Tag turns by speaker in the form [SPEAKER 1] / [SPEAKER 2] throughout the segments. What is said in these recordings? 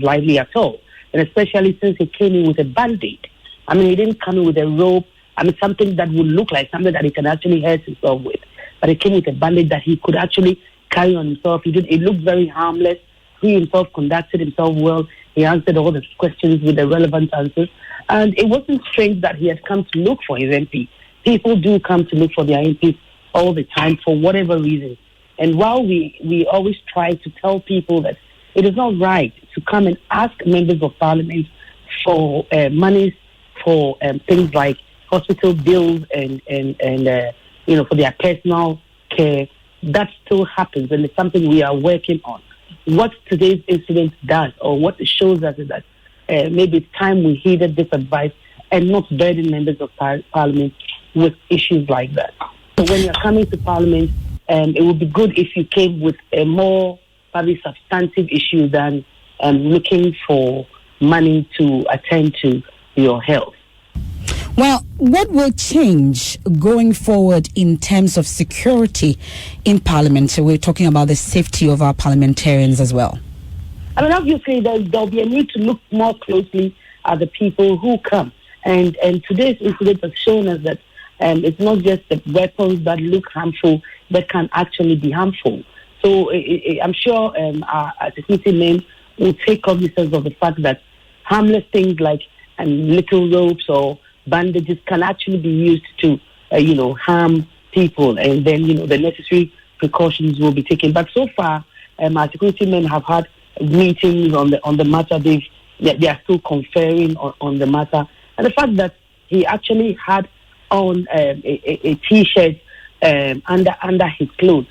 [SPEAKER 1] lightly at all. And especially since he came in with a band-aid. I mean, he didn't come in with a rope. I mean, something that would look like something that he can actually hurt himself with. But he came with a band-aid that he could actually carry on himself. It looked very harmless. He himself conducted himself well. He answered all the questions with the relevant answers. And it wasn't strange that he had come to look for his MP. People do come to look for their MPs all the time for whatever reason. And while we always try to tell people that it is not right to come and ask members of parliament for monies for things like hospital bills and for their personal care, that still happens, and it's something we are working on. What today's incident does, or what it shows us, is that maybe it's time we heeded this advice and not burden members of parliament with issues like that. So when you're coming to parliament, it would be good if you came with a more probably substantive issue than looking for money to attend to your health.
[SPEAKER 2] Well, what will change going forward in terms of security in Parliament? So we're talking about the safety of our parliamentarians as well.
[SPEAKER 1] I mean, obviously, there'll be a need to look more closely at the people who come. And today's incident has shown us that it's not just the weapons that look harmful that can actually be harmful. So I'm sure our security men will take cognizance of the fact that harmless things like little ropes or bandages can actually be used to, harm people, and then, the necessary precautions will be taken. But so far, our security men have had meetings on the matter. They are still conferring on the matter, and the fact that he actually had on a T-shirt under his clothes,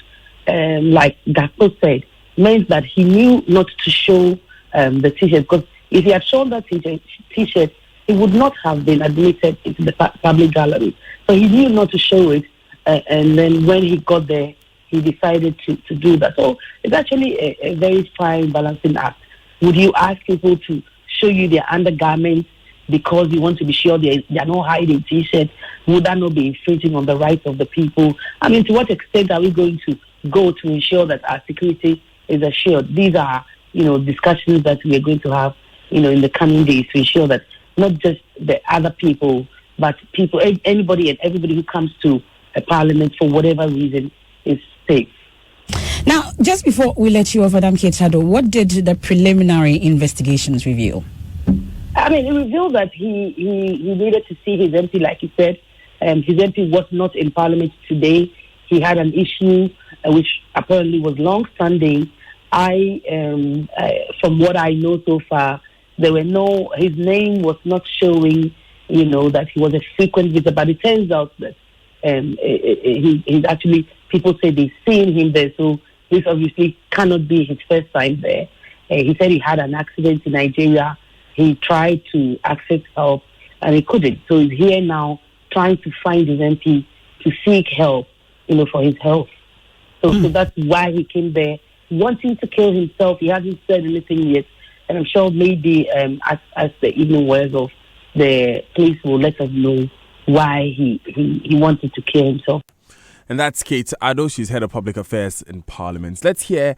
[SPEAKER 1] like Dapo said, meant that he knew not to show the T-shirt, because if he had shown that T-shirt, he would not have been admitted into the public gallery. So he knew not to show it, and then when he got there, he decided to do that. So it's actually a very fine balancing act. Would you ask people to show you their undergarments because you want to be sure they are not hiding T-shirts? Would that not be infringing on the rights of the people? I mean, to what extent are we going to go to ensure that our security is assured? These are, discussions that we are going to have, in the coming days to ensure that not just the other people, but people, anybody and everybody who comes to a parliament for whatever reason is safe.
[SPEAKER 2] Now, just before we let you off, Madam Keitado, what did the preliminary investigations reveal?
[SPEAKER 1] I mean, it revealed that he needed to see his MP, like he said. His MP was not in parliament today. He had an issue which apparently was long-standing. From what I know so far, his name was not showing, that he was a frequent visitor. But it turns out that he's actually, people say they've seen him there. So this obviously cannot be his first time there. He said he had an accident in Nigeria. He tried to access help and he couldn't. So he's here now trying to find his MP to seek help, for his health. So that's why he came there, wanting to kill himself. He hasn't said anything yet. And I'm sure maybe as the evening wears off, the police will let us know why he wanted to kill himself.
[SPEAKER 3] And that's Kate Ado. She's head of public affairs in Parliament. Let's hear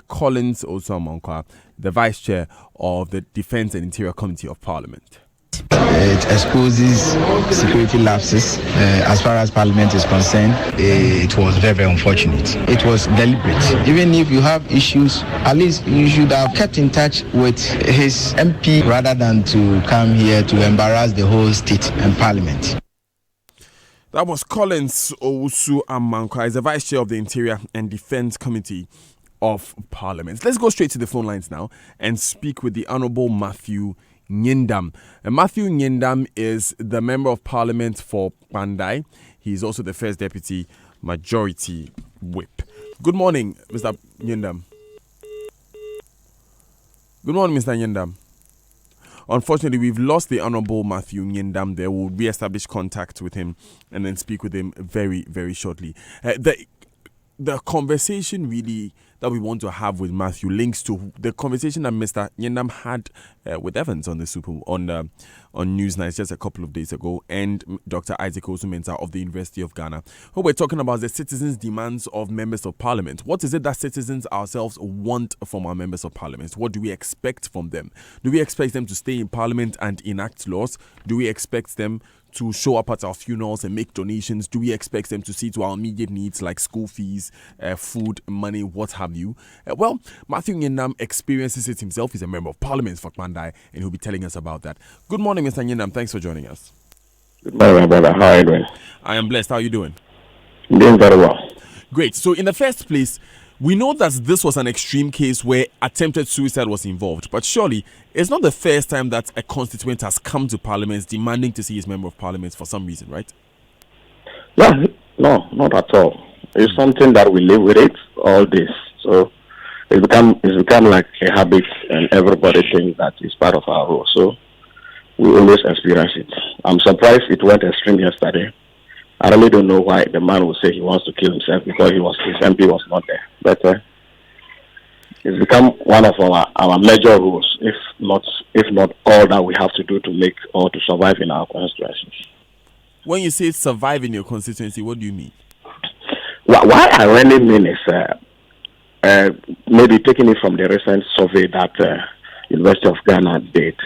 [SPEAKER 3] Collins Osamonkwa, the vice chair of the Defence and Interior Committee of Parliament.
[SPEAKER 4] It exposes security lapses. As far as Parliament is concerned, it was very, very unfortunate. It was deliberate. Even if you have issues, at least you should have kept in touch with his MP rather than to come here to embarrass the whole state and Parliament.
[SPEAKER 3] That was Collins Osamonkwa, the vice chair of the Interior and Defence Committee of Parliament. Let's go straight to the phone lines now and speak with the Honourable Matthew Nyendam. Matthew Nyendam is the Member of Parliament for Pandai. He is also the First Deputy Majority Whip. Good morning, Mr. Nyendam. Good morning, Mr. Nyendam. Unfortunately, we've lost the Honourable Matthew Nyendam there. We'll re-establish contact with him and then speak with him very, very shortly. The the conversation really that we want to have with Matthew links to the conversation that Mr. Nyendam had with Evans on the on Newsnight just a couple of days ago, and Dr. Isaac Osumenta of the University of Ghana, who we're talking about the citizens' demands of members of parliament. What is it that citizens ourselves want from our members of parliament? What do we expect from them? Do we expect them to stay in parliament and enact laws? Do we expect them to show up at our funerals and make donations? Do we expect them to see to our immediate needs like school fees, food, money, what have you? Well, Matthew Nyendam experiences it himself. He's a member of parliament for Mandai, and he'll be telling us about that. Good morning, Mr. Nyendam. Thanks for joining us.
[SPEAKER 5] Good morning, brother. How are you doing?
[SPEAKER 3] I am blessed. How are you doing?
[SPEAKER 5] I'm doing very well.
[SPEAKER 3] Great. So in the first place, we know that this was an extreme case where attempted suicide was involved, but surely it's not the first time that a constituent has come to Parliament demanding to see his member of Parliament for some reason, right?
[SPEAKER 5] No, not at all. It's something that we live with it all this. So it's become like a habit, and everybody thinks that it's part of our role. So we always experience it. I'm surprised it went extreme yesterday. I really don't know why the man would say he wants to kill himself because his MP was not there. But it's become one of our major rules, if not all that we have to do to make or to survive in our constituency.
[SPEAKER 3] When you say survive in your constituency, what do you mean?
[SPEAKER 5] What I really mean is maybe taking it from the recent survey that University of Ghana did.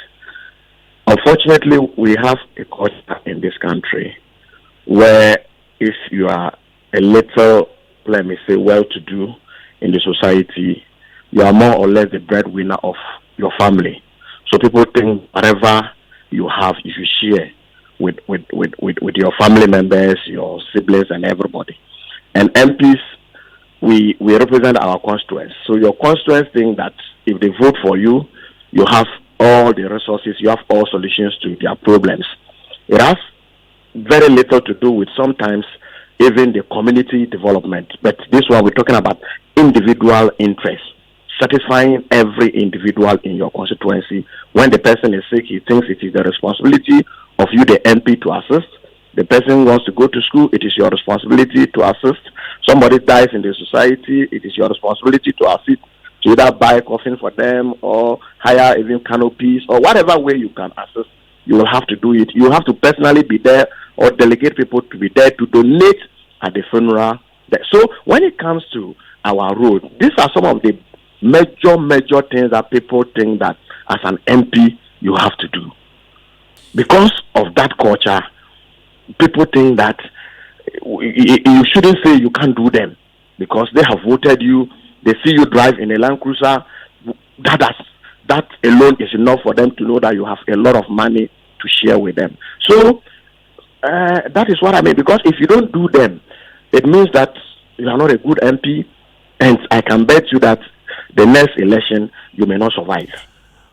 [SPEAKER 5] Unfortunately, we have a culture in this country where if you are a little, let me say, well-to-do in the society, you are more or less the breadwinner of your family. So people think whatever you have, you should share with your family members, your siblings, and everybody. And MPs, we represent our constituents. So your constituents think that if they vote for you, you have all the resources, you have all solutions to their problems. It has very little to do with sometimes even the community development. But this one, we're talking about individual interests, satisfying every individual in your constituency. When the person is sick, he thinks it is the responsibility of you, the MP, to assist. The person wants to go to school, it is your responsibility to assist. Somebody dies in the society, it is your responsibility to assist, to either buy a coffin for them or hire even canopies or whatever way you can assist. You will have to do it. You have to personally be there or delegate people to be there to donate at the funeral. So when it comes to our road, these are some of the major things that people think that as an MP you have to do. Because of that culture, people think that you shouldn't say you can't do them because they have voted you. They see you drive in a Land Cruiser. That alone is enough for them to know that you have a lot of money to share with them. So that is what I mean. Because if you don't do them, it means that you are not a good MP, and I can bet you that the next election you may not survive.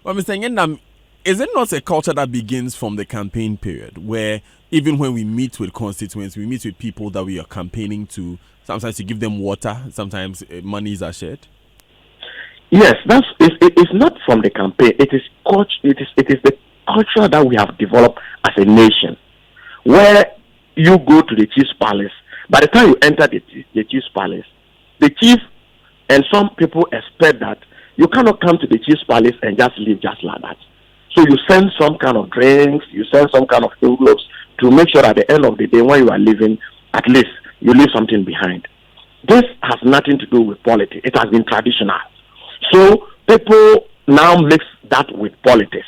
[SPEAKER 3] Well, Mr. Nyendam, is it not a culture that begins from the campaign period, where even when we meet with constituents, we meet with people that we are campaigning to, sometimes you give them water, sometimes monies are shared?
[SPEAKER 5] Yes, it's not from the campaign. It is the culture that we have developed as a nation, where you go to the chief's palace. By the time you enter the chief's palace, the chief and some people expect that you cannot come to the chief's palace and just leave just like that. So you send some kind of drinks, you send some kind of envelopes to make sure at the end of the day when you are leaving, at least you leave something behind. This has nothing to do with politics. It has been traditional. So people now mix that with politics.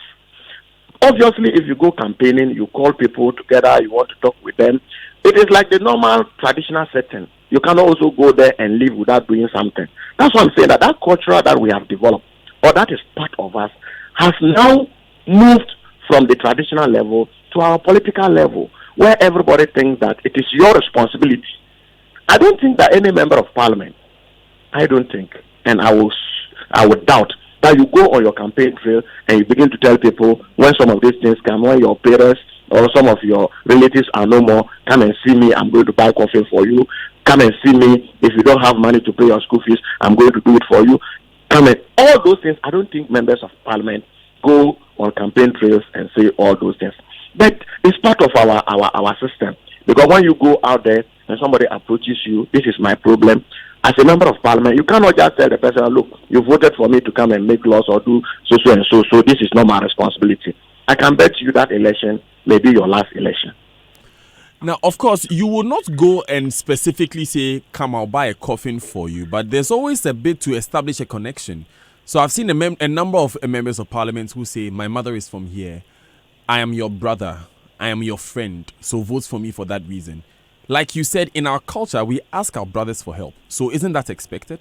[SPEAKER 5] Obviously, if you go campaigning, you call people together, you want to talk with them. It is like the normal traditional setting. You can also go there and live without doing something. That's why I'm saying that culture that we have developed, or that is part of us, has now moved from the traditional level to our political level, where everybody thinks that it is your responsibility. I don't think that any member of parliament, I don't think, and I would doubt that you go on your campaign trail and you begin to tell people when some of these things come, when your parents or some of your relatives are no more, come and see me, I'm going to buy coffee for you. Come and see me. If you don't have money to pay your school fees, I'm going to do it for you. Come and all those things. I don't think members of parliament go on campaign trails and say all those things. But it's part of our system. Because when you go out there and somebody approaches you, this is my problem, as a member of parliament, you cannot just tell the person, look, you voted for me to come and make laws or do so and so, so this is not my responsibility. I can bet you that election may be your last election.
[SPEAKER 3] Now, of course, you will not go and specifically say, come, I'll buy a coffin for you, but there's always a bit to establish a connection. So I've seen a number of members of parliament who say, my mother is from here, I am your brother, I am your friend, so vote for me for that reason. Like you said, in our culture, we ask our brothers for help. So isn't that expected?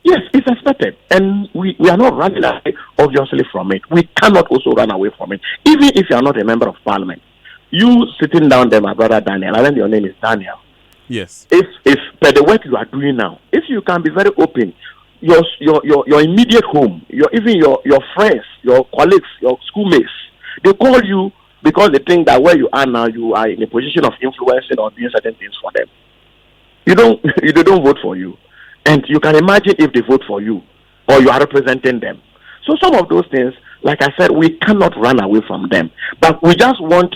[SPEAKER 5] Yes, it's expected. And we are not running away, obviously, from it. We cannot also run away from it. Even if you are not a member of parliament. You sitting down there, my brother Daniel, I think your name is Daniel.
[SPEAKER 3] Yes.
[SPEAKER 5] If by the work you are doing now, if you can be very open, your immediate home, even your friends, your colleagues, your schoolmates, they call you because they think that where you are now, you are in a position of influencing or doing certain things for them. They don't vote for you. And you can imagine if they vote for you or you are representing them. So some of those things, like I said, we cannot run away from them. But we just want,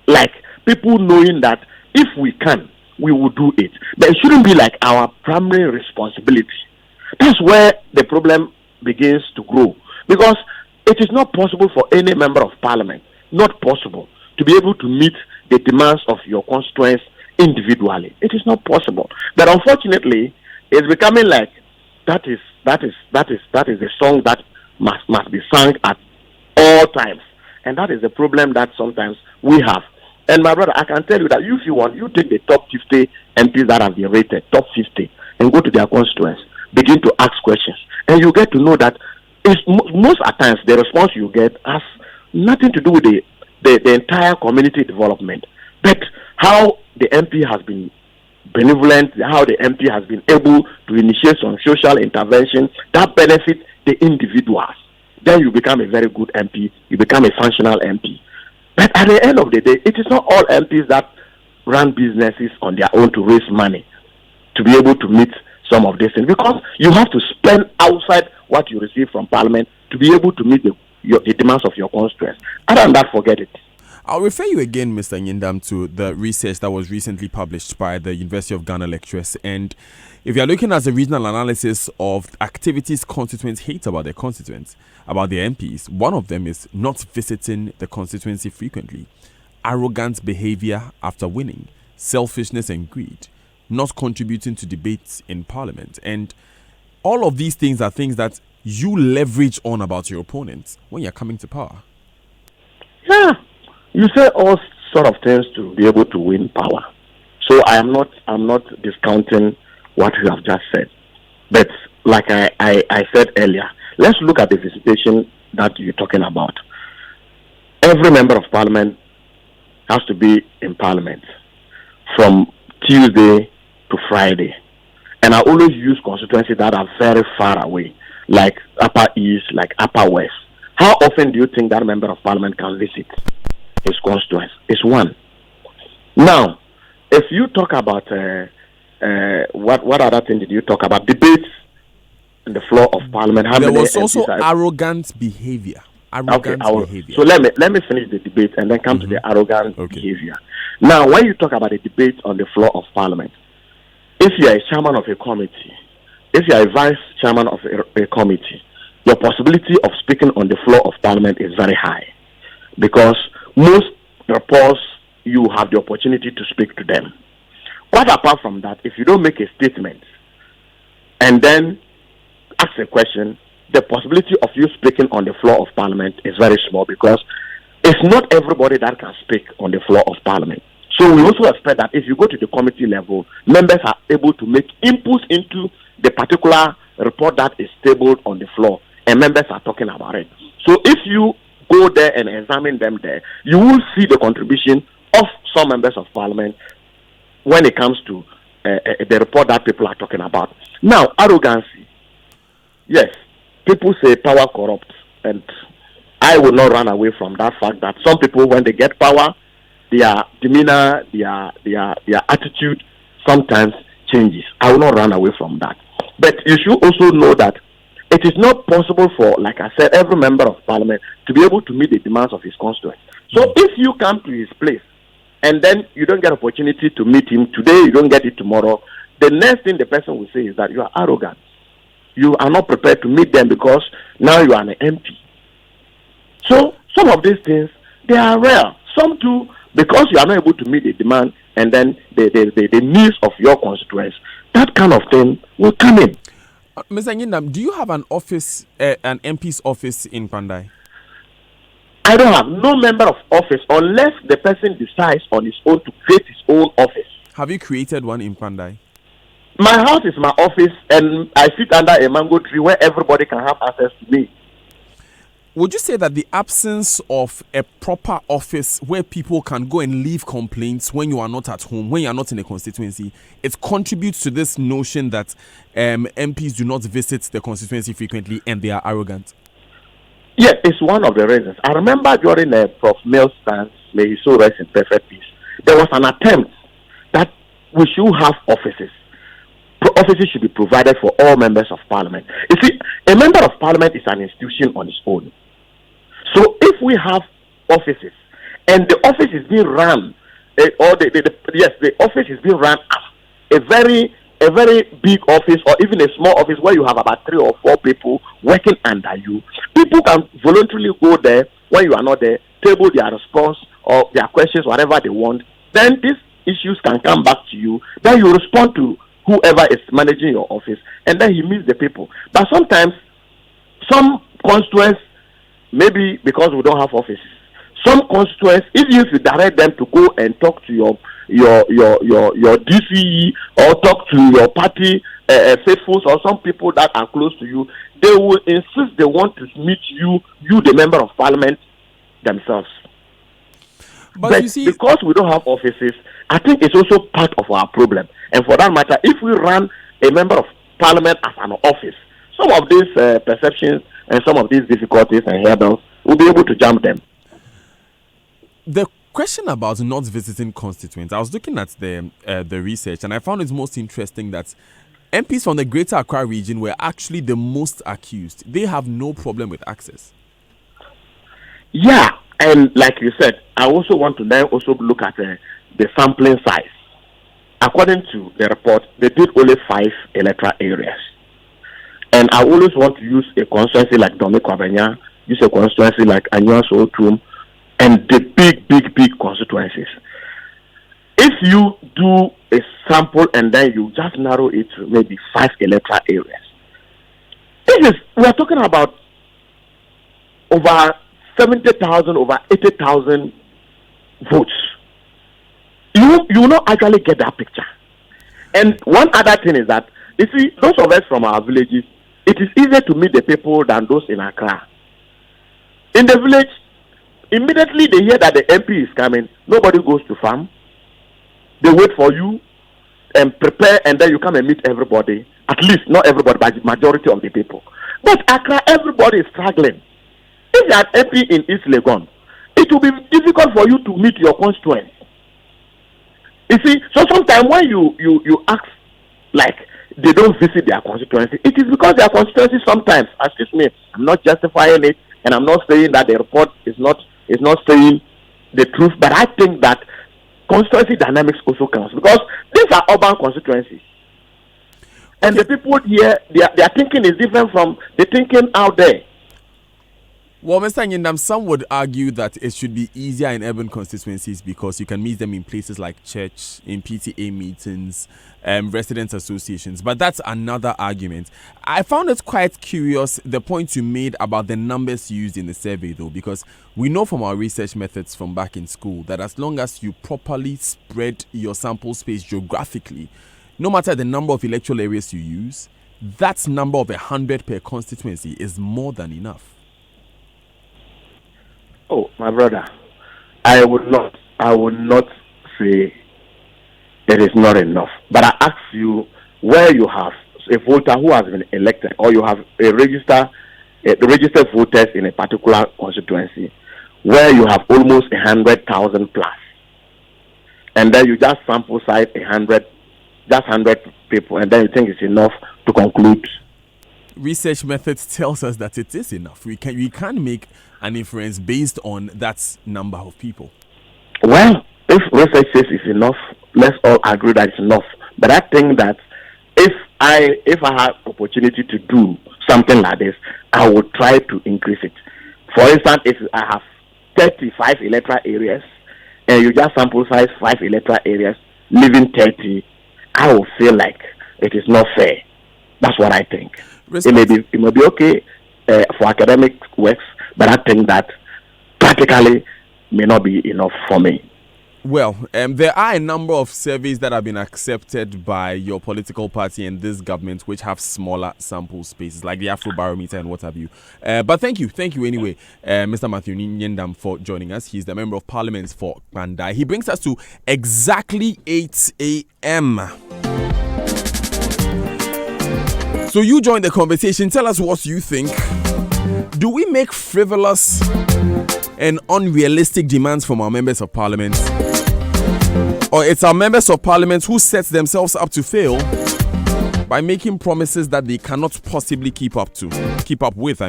[SPEAKER 5] like, people knowing that if we can, we will do it. But it shouldn't be like our primary responsibility. That's where the problem begins to grow. Because it is not possible for any member of parliament, not possible, to be able to meet the demands of your constituents individually. It is not possible. But unfortunately, it's becoming like that is a song that must be sung at all times. And that is the problem that sometimes we have. And my brother, I can tell you that if you want, you take the top 50 MPs that have been rated, top 50, and go to their constituents, begin to ask questions. And you get to know that most at times the response you get has nothing to do with the entire community development, but how the MP has been benevolent, how the MP has been able to initiate some social intervention that benefits the individuals. Then you become a very good MP, you become a functional MP. But at the end of the day, it is not all MPs that run businesses on their own to raise money to be able to meet some of these things, because you have to spend outside what you receive from parliament to be able to meet the demands of your constituents. Other than that, forget it.
[SPEAKER 3] I'll refer you again, Mr. Nyindam, to the research that was recently published by the University of Ghana lecturers. And if you're looking at the regional analysis of activities constituents hate about their constituents, about their MPs, one of them is not visiting the constituency frequently, arrogant behavior after winning, selfishness and greed, not contributing to debates in parliament. And all of these things are things that you leverage on about your opponents when you're coming to power.
[SPEAKER 5] Yeah. You say all sort of things to be able to win power. So I'm not discounting what you have just said. But like I said earlier, let's look at the visitation that you're talking about. Every member of parliament has to be in parliament from Tuesday to Friday. And I always use constituencies that are very far away, like Upper East, like Upper West. How often do you think that member of parliament can visit his constituents? It's one. Now, if you talk about what other thing did you talk about? Debates in the floor of parliament. How
[SPEAKER 3] there
[SPEAKER 5] many
[SPEAKER 3] was also
[SPEAKER 5] MPs
[SPEAKER 3] arrogant behavior. Behavior.
[SPEAKER 5] So let me finish the debate and then come to the arrogant behavior. Now, when you talk about a debate on the floor of parliament, if you are a chairman of a committee, if you are a vice chairman of a committee, your possibility of speaking on the floor of parliament is very high, because most reports you have the opportunity to speak to them. But apart from that, if you don't make a statement and then ask a question, the possibility of you speaking on the floor of parliament is very small, because it's not everybody that can speak on the floor of parliament. So we also expect that if you go to the committee level, members are able to make inputs into the particular report that is tabled on the floor, and members are talking about it. So if you go there and examine them there, you will see the contribution of some members of parliament when it comes to the report that people are talking about. Now, arrogancy. Yes, people say power corrupts, and I will not run away from that fact that some people, when they get power, their demeanor, their attitude sometimes changes. I will not run away from that. But you should also know that it is not possible for, like I said, every member of parliament to be able to meet the demands of his constituents. So if you come to his place and then you don't get opportunity to meet him today, you don't get it tomorrow, the next thing the person will say is that you are arrogant. You are not prepared to meet them because now you are an MP. So some of these things, they are rare. Some too, because you are not able to meet the demand and then the needs of your constituents, that kind of thing will come in.
[SPEAKER 3] Mr. Nyindam, do you have an office, an MP's office in Pandai?
[SPEAKER 5] I don't have no member of office unless the person decides on his own to create his own office.
[SPEAKER 3] Have you created one in Pandai?
[SPEAKER 5] My house is my office, and I sit under a mango tree where everybody can have access to me.
[SPEAKER 3] Would you say that the absence of a proper office where people can go and leave complaints when you are not at home, when you are not in a constituency, it contributes to this notion that MPs do not visit the constituency frequently and they are arrogant?
[SPEAKER 5] Yes, it's one of the reasons. I remember during Prof. Mills' stance, may he so rest in perfect peace, there was an attempt that we should have offices. Offices should be provided for all members of parliament. You see, a member of parliament is an institution on its own. So if we have offices and the office is being run, the office is being run as a very big office or even a small office where you have about 3 or 4 people working under you, people can voluntarily go there when you are not there, table their response or their questions, whatever they want. Then these issues can come back to you. Then you respond to whoever is managing your office, and then he meets the people. But sometimes, some constituents, maybe because we don't have offices, some constituents, even if you direct them to go and talk to your DCE or talk to your party faithfuls or some people that are close to you, they will insist they want to meet you, the member of parliament, themselves. But you see, because we don't have offices, I think it's also part of our problem. And for that matter, if we run a member of parliament as an office, some of these perceptions and some of these difficulties and hurdles, we'll be able to jump them.
[SPEAKER 3] The question about not visiting constituents, I was looking at the research, and I found it most interesting that MPs from the Greater Accra region were actually the most accused. They have no problem with access.
[SPEAKER 5] Yeah, and like you said, I also want to then also look at the sampling size. According to the report, they did only 5 electoral areas. And I always want to use a constituency like Dome Kwabenya, use a constituency like Anyuwa Sotum, and the big constituencies. If you do a sample and then you just narrow it to maybe 5 electoral areas, we are talking about over 70,000, over 80,000 votes. You will not actually get that picture. And one other thing is that, you see, those of us from our villages, it is easier to meet the people than those in Accra. In the village, immediately they hear that the MP is coming, nobody goes to farm. They wait for you and prepare, and then you come and meet everybody. At least, not everybody, but the majority of the people. But Accra, everybody is struggling. If you are MP in East Legon, it will be difficult for you to meet your constituents. You see, so sometimes when you ask, like, they don't visit their constituency, it is because their constituency sometimes, excuse me, I'm not justifying it, and I'm not saying that the report is not saying the truth, but I think that constituency dynamics also counts, because these are urban constituencies. And the people here, their thinking is different from the thinking out there.
[SPEAKER 3] Well, Mr. Nyindam, some would argue that it should be easier in urban constituencies because you can meet them in places like church, in PTA meetings, residents' associations. But that's another argument. I found it quite curious, the point you made about the numbers used in the survey, though, because we know from our research methods from back in school that as long as you properly spread your sample space geographically, no matter the number of electoral areas you use, that number of 100 per constituency is more than enough.
[SPEAKER 5] Oh, my brother, I would not say it is not enough. But I ask you, where you have a voter who has been elected, or you have the registered voters in a particular constituency, where you have almost 100,000 plus, and then you just sample size 100 people, and then you think it's enough to conclude.
[SPEAKER 3] Research methods tells us that it is enough. We can make an inference based on that number of people.
[SPEAKER 5] Well, if research says it's enough, let's all agree that it's enough. But I think that if I have opportunity to do something like this, I would try to increase it. For instance, if I have 35 electoral areas and you just sample size 5 electoral areas, leaving 30, I will feel like it is not fair. That's what I think. It may be okay for academic works, but I think that practically may not be enough for me.
[SPEAKER 3] Well, there are a number of surveys that have been accepted by your political party and this government which have smaller sample spaces, like the Afrobarometer and what have you. But thank you anyway, Mr. Matthew Nyendam, for joining us. He's the Member of Parliament for Bandai. He brings us to exactly 8 a.m. So you join the conversation. Tell us what you think. Do we make frivolous and unrealistic demands from our members of parliament, or it's our members of parliament who set themselves up to fail by making promises that they cannot possibly keep up with?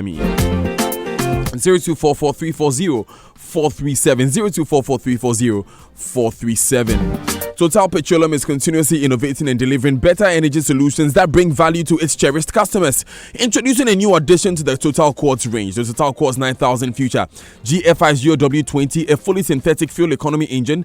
[SPEAKER 3] 0244340 437 0244340 437. Total Petroleum is continuously innovating and delivering better energy solutions that bring value to its cherished customers. Introducing a new addition to the Total Quartz range, the Total Quartz 9000 Future GFI 0W20, a fully synthetic fuel economy engine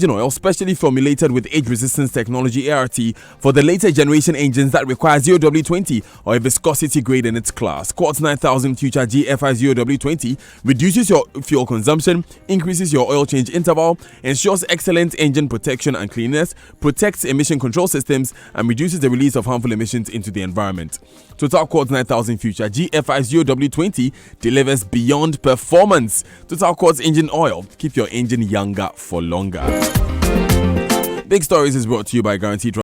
[SPEAKER 3] oil specially formulated with age resistance technology ART for the later generation engines that require 0W20 or a viscosity grade in its class. Quartz 9000 Future GFI 0W20 reduces your fuel consumption, increases your oil change interval, ensures excellent engine protection and cleanness, protects emission control systems, and reduces the release of harmful emissions into the environment. Total Quartz 9000 Future GFI 0W20 delivers beyond performance. Total Quartz engine oil. Keep your engine younger for longer. Big Stories is brought to you by Guaranteed